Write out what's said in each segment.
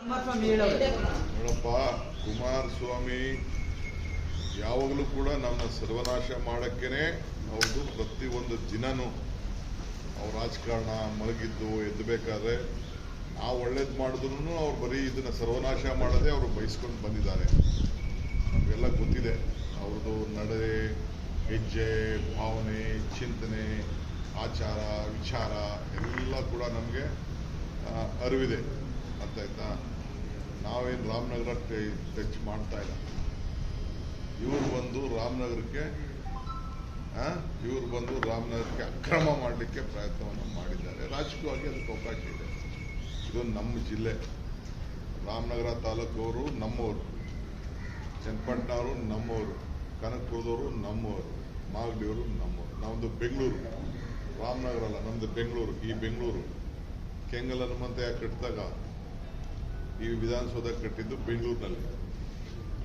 ನೋಡಪ್ಪ, ಕುಮಾರಸ್ವಾಮಿ ಯಾವಾಗಲೂ ಕೂಡ ನಮ್ಮ ಸರ್ವನಾಶ ಮಾಡಕ್ಕೇನೆ ಅವ್ರದ್ದು ಪ್ರತಿಯೊಂದು ದಿನನೂ ಅವ್ರ ರಾಜಕಾರಣ ಮಲಗಿದ್ದು ಎದ್ದಬೇಕಾದ್ರೆ ನಾವು ಒಳ್ಳೇದು ಮಾಡಿದ್ರು ಅವ್ರು ಬರೀ ಇದನ್ನ ಸರ್ವನಾಶ ಮಾಡದೆ ಅವರು ಬಯಸ್ಕೊಂಡು ಬಂದಿದ್ದಾರೆ. ನಮಗೆಲ್ಲ ಗೊತ್ತಿದೆ ಅವ್ರದ್ದು ನಡೆ, ಹೆಜ್ಜೆ, ಭಾವನೆ, ಚಿಂತನೆ, ಆಚಾರ, ವಿಚಾರ ಎಲ್ಲ ಕೂಡ ನಮಗೆ ಅರಿವಿದೆ. ಅರ್ಥ ಆಯ್ತಾ? ನಾವೇನು ರಾಮನಗರ ಟಚ್ ಮಾಡ್ತಾ ಇಲ್ಲ. ಇವ್ರು ಬಂದು ರಾಮನಗರಕ್ಕೆ ಅಕ್ರಮ ಮಾಡಲಿಕ್ಕೆ ಪ್ರಯತ್ನವನ್ನು ಮಾಡಿದ್ದಾರೆ. ರಾಜಕೀಯವಾಗಿ ಅದಕ್ಕೆ ಅವಕಾಶ ಇದೆ. ಇದು ನಮ್ಮ ಜಿಲ್ಲೆ. ರಾಮನಗರ ತಾಲೂಕವರು ನಮ್ಮವರು, ಚನ್ನಪಟ್ಟಣವರು ನಮ್ಮವರು, ಕನಕಪುರದವರು ನಮ್ಮವರು, ಮಾಗಡಿಯವರು ನಮ್ಮವರು. ನಮ್ಮದು ಬೆಂಗಳೂರು, ರಾಮನಗರ ಅಲ್ಲ, ನಮ್ಮದು ಬೆಂಗಳೂರು. ಈ ಬೆಂಗಳೂರು ಕೆಂಗಲ್ ಹನುಮಂತಯ್ಯ ಕಟ್ಟಿದಾಗ ಈ ವಿಧಾನಸೌಧ ಕಟ್ಟಿದ್ದು ಬೆಂಗಳೂರಿನಲ್ಲಿ,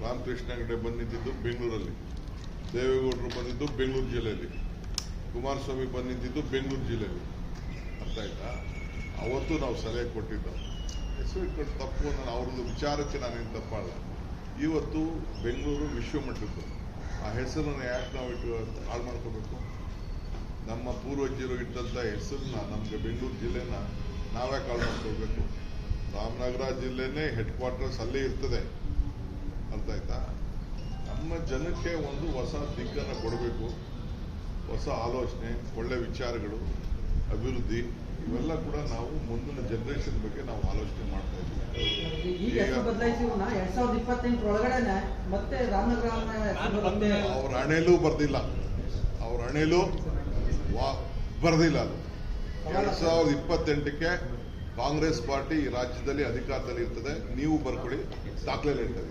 ರಾಮಕೃಷ್ಣ ಹೆಗಡೆ ಬಂದಿದ್ದು ಬೆಂಗಳೂರಲ್ಲಿ, ದೇವೇಗೌಡರು ಬಂದಿದ್ದು ಬೆಂಗಳೂರು ಜಿಲ್ಲೆಯಲ್ಲಿ, ಕುಮಾರಸ್ವಾಮಿ ಬಂದಿದ್ದು ಬೆಂಗಳೂರು ಜಿಲ್ಲೆಯಲ್ಲಿ. ಅರ್ಥ ಆಯ್ತಾ? ಅವತ್ತು ನಾವು ಸಲಹೆ ಕೊಟ್ಟಿದ್ದು. ಹೆಸರು ಇಟ್ಕೊಂಡು ತಪ್ಪು, ನಾನು ಅವ್ರದ್ದು ವಿಚಾರಕ್ಕೆ ನಾನೇನು ತಪ್ಪಲ್ಲ. ಇವತ್ತು ಬೆಂಗಳೂರು ವಿಶ್ವಮಟ್ಟದ್ದು. ಆ ಹೆಸರನ್ನು ಯಾಕೆ ನಾವು ಹಾಳು ಮಾಡ್ಕೋಬೇಕು? ನಮ್ಮ ಪೂರ್ವಜರು ಇಟ್ಟಂಥ ಹೆಸರನ್ನ, ನಮಗೆ ಬೆಂಗಳೂರು ಜಿಲ್ಲೆನ ನಾವ್ಯಾಕೆ ಹಾಳು ಮಾಡ್ಕೋಬೇಕು? ರಾಮನಗರ ಜಿಲ್ಲೆನೇ ಹೆಡ್ ಕ್ವಾರ್ಟರ್ಸ್ ಅಲ್ಲೇ ಇರ್ತದೆ. ಅರ್ಥ ಆಯ್ತಾ? ನಮ್ಮ ಜನಕ್ಕೆ ಒಂದು ಹೊಸ ದಿಕ್ಕನ್ನು ಕೊಡಬೇಕು, ಹೊಸ ಆಲೋಚನೆ, ಒಳ್ಳೆ ವಿಚಾರಗಳು, ಅಭಿವೃದ್ಧಿ, ಇವೆಲ್ಲ ಕೂಡ ನಾವು ಮುಂದಿನ ಜನರೇಷನ್ ಬಗ್ಗೆ ನಾವು ಆಲೋಚನೆ ಮಾಡ್ತಾ ಇದ್ದೀವಿ. ಅವ್ರ ಹಣೆಲೂ ಬರ್ದಿಲ್ಲ, ಅವ್ರ ಹಣೆಲೂ ಬರ್ದಿಲ್ಲ. ಅದು 2028ಕ್ಕೆ ಕಾಂಗ್ರೆಸ್ ಪಾರ್ಟಿ ಈ ರಾಜ್ಯದಲ್ಲಿ ಅಧಿಕಾರದಲ್ಲಿ ಇರ್ತದೆ. ನೀವು ಬರ್ಕೊಳ್ಳಿ, ದಾಖಲೆ ಇರ್ತದೆ.